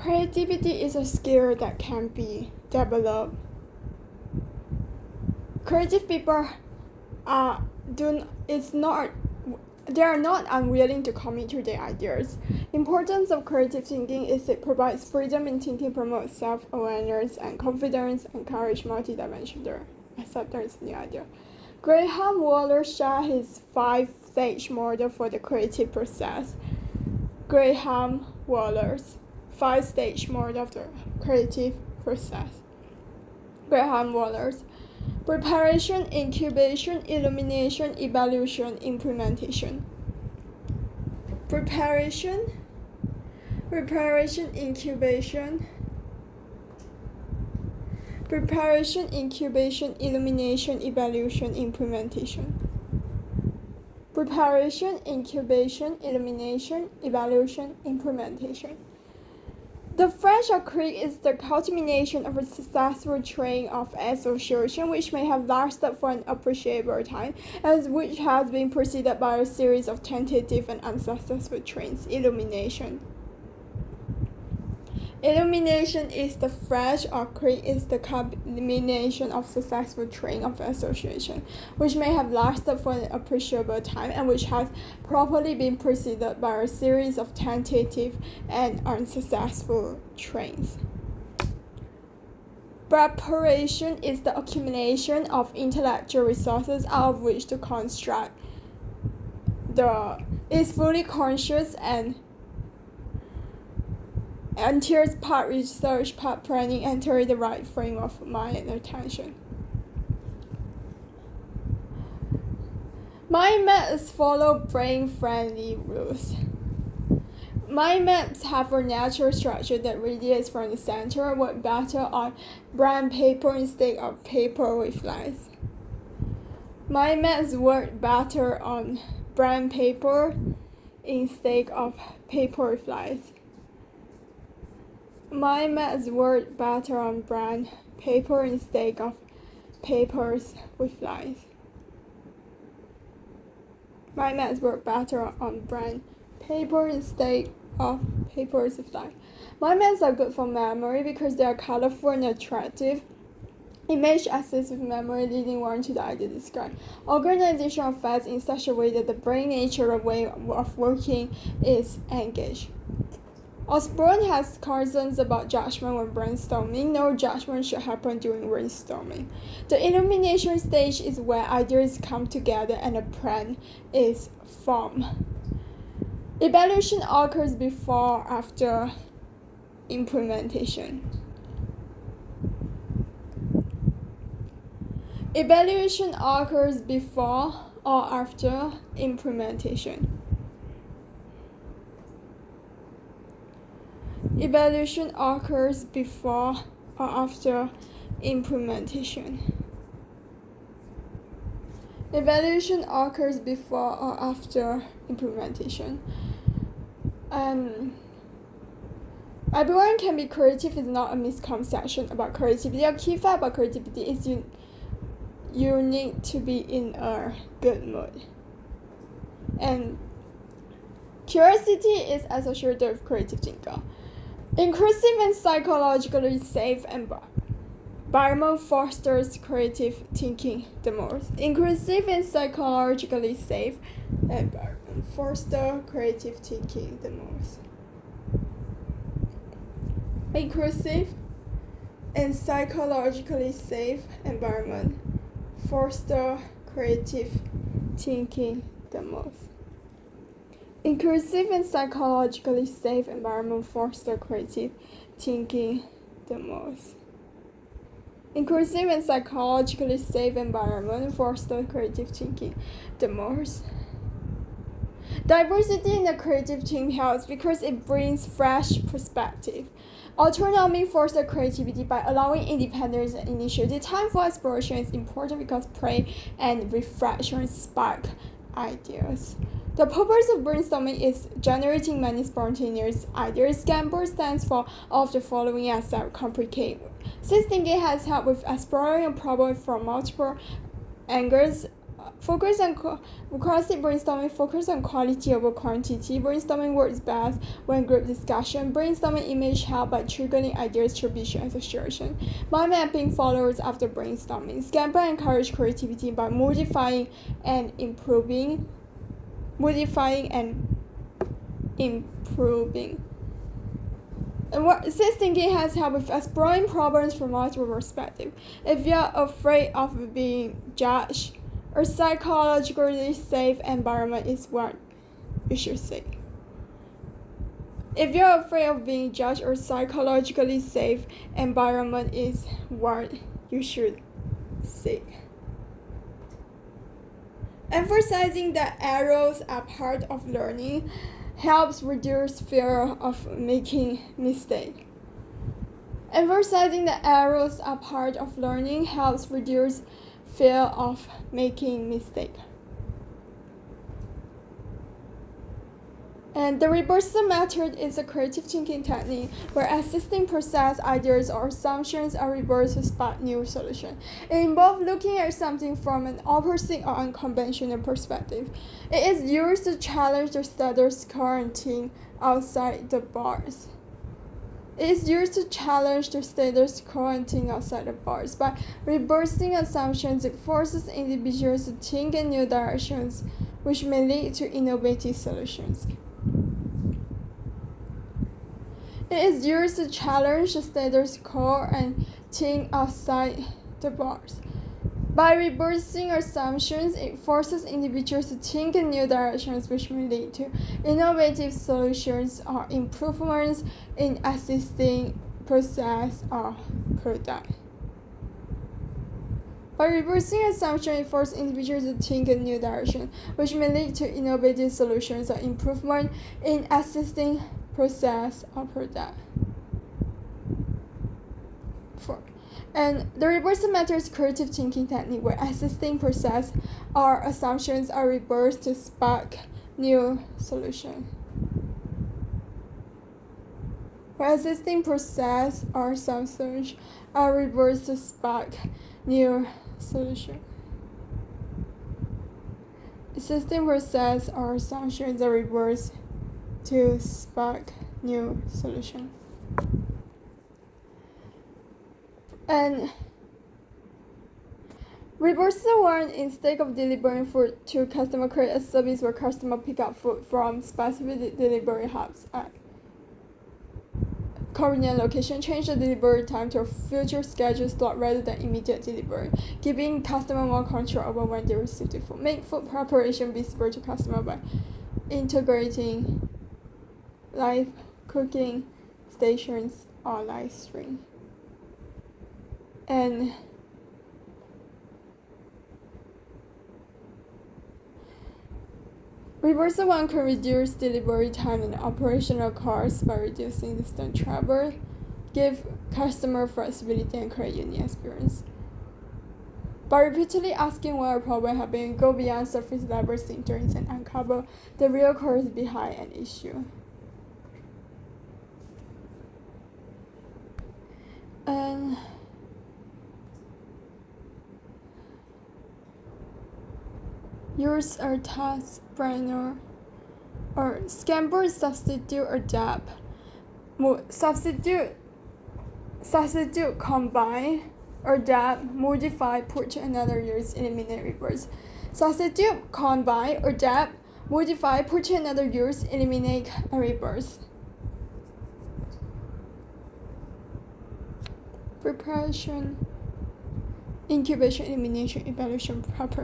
Creativity is a skill that can be developed. Creative people they are not unwilling to commit to their ideas. Importance of creative thinking is it provides freedom in thinking, promotes self-awareness and confidence, encourage multidimensional acceptance of the idea. Graham Wallace shared his 5-stage model for the creative process. Graham Wallace, 5-stage model of the creative process. Graham Wallace. Preparation, incubation, illumination, evaluation, implementation. Preparation, incubation, illumination, evaluation, implementation. Preparation, incubation, illumination, evaluation, implementation. The French Acrylic is the culmination of a successful chain of association which may have lasted for an appreciable time, and which has been preceded by a series of tentative and unsuccessful trains. Illumination is the French Acrylic is the culmination of successful chain of association, which may have lasted for an appreciable time and which has properly been preceded by a series of tentative and unsuccessful trains. Preparation is the accumulation of intellectual resources out of which to construct is fully conscious and entails part research, part planning, entering the right frame of mind and attention. Mind maps follow brain-friendly rules. Mind maps have a natural structure that radiates from the center, work better on brown paper instead of paper with lines. Mind maps work better on brown paper instead of paper with lines. Mind maps work better on brown paper instead of papers with lines. Mind maps work better on brown paper instead of papers with lines. Mind maps are good for memory because they are colorful and attractive. Image assists with memory, leading one to the idea described. Organization of facts in such a way that the brain natural way of working is engaged. Osborne has concerns about judgment when brainstorming. No judgment should happen during brainstorming. The illumination stage is where ideas come together and a plan is formed. Evaluation occurs before or after implementation. Evaluation occurs before or after implementation. Evaluation occurs before or after implementation. Evaluation occurs before or after implementation. Everyone can be creative is not a misconception about creativity. A key fact about creativity is you need to be in a good mood. And curiosity is associated with creative thinker. Inclusive and psychologically safe environment fosters creative thinking the most. Inclusive and psychologically safe environment fosters creative thinking the most. Inclusive and psychologically safe environment foster creative thinking the most. Inclusive and psychologically safe environment foster creative thinking the most. Inclusive and psychologically safe environment foster creative thinking the most. Diversity in the creative team helps because it brings fresh perspective. Autonomy fosters creativity by allowing independence and initiative. Time for exploration is important because play and reflection spark ideas. The purpose of brainstorming is generating many spontaneous ideas. Gamble stands for all of the following except complicate. Since thinking has helped with exploring a problem from multiple angles, Focus on classic brainstorming. Focus on quality over quantity. Brainstorming works best when group discussion. Brainstorming image help by triggering ideas to visual association. Mind mapping follows after brainstorming. Scamper encourage creativity by modifying and improving. And since thinking has helped with exploring problems from multiple perspectives. If you're afraid of being judged, a psychologically safe environment is what you should seek. If you're afraid of being judged, a psychologically safe environment is what you should seek. Emphasizing that errors are part of learning helps reduce fear of making mistakes. Emphasizing that errors are part of learning helps reduce fear of making mistakes. And the reversal method is a creative thinking technique where existing process, ideas, or assumptions are reversed to spot new solutions. It involves looking at something from an opposite or unconventional perspective. It is used to challenge the status quo and think outside the box. By reversing assumptions, it forces individuals to think in new directions, which may lead to innovative solutions. It is used to challenge the status quo and think outside the box. By reversing assumptions, it forces individuals to think in new directions, which may lead to innovative solutions or improvements in existing process or product. By reversing assumptions, it forces individuals to think in new directions, which may lead to innovative solutions or improvement in existing process or product. 4. And the reversal method is creative thinking technique where existing process or assumptions are reversed to spark new solution. Where existing process or assumptions are reversed to spark new solution. Existing process or assumptions are reversed to spark new solution. And reversal 1, instead of delivering food to customer, create a service where customer pick up food from specific delivery hubs at convenient location. Change the delivery time to a future scheduled slot rather than immediate delivery, giving customer more control over when they receive the food. Make food preparation visible to customer by integrating live cooking stations or live stream. And reversal 1 can reduce delivery time and operational costs by reducing distance travel, give customer flexibility, and create unique experience. By repeatedly asking why a problem happened, go beyond surface level symptoms and uncover the real cause behind an issue. And use a task planner or Scamper, substitute, adapt. Substitute, combine, adapt, modify, put another use, eliminate, reverse. Substitute, combine, adapt, modify, put another use, eliminate, and reverse. Preparation, incubation, elimination, evaluation, proper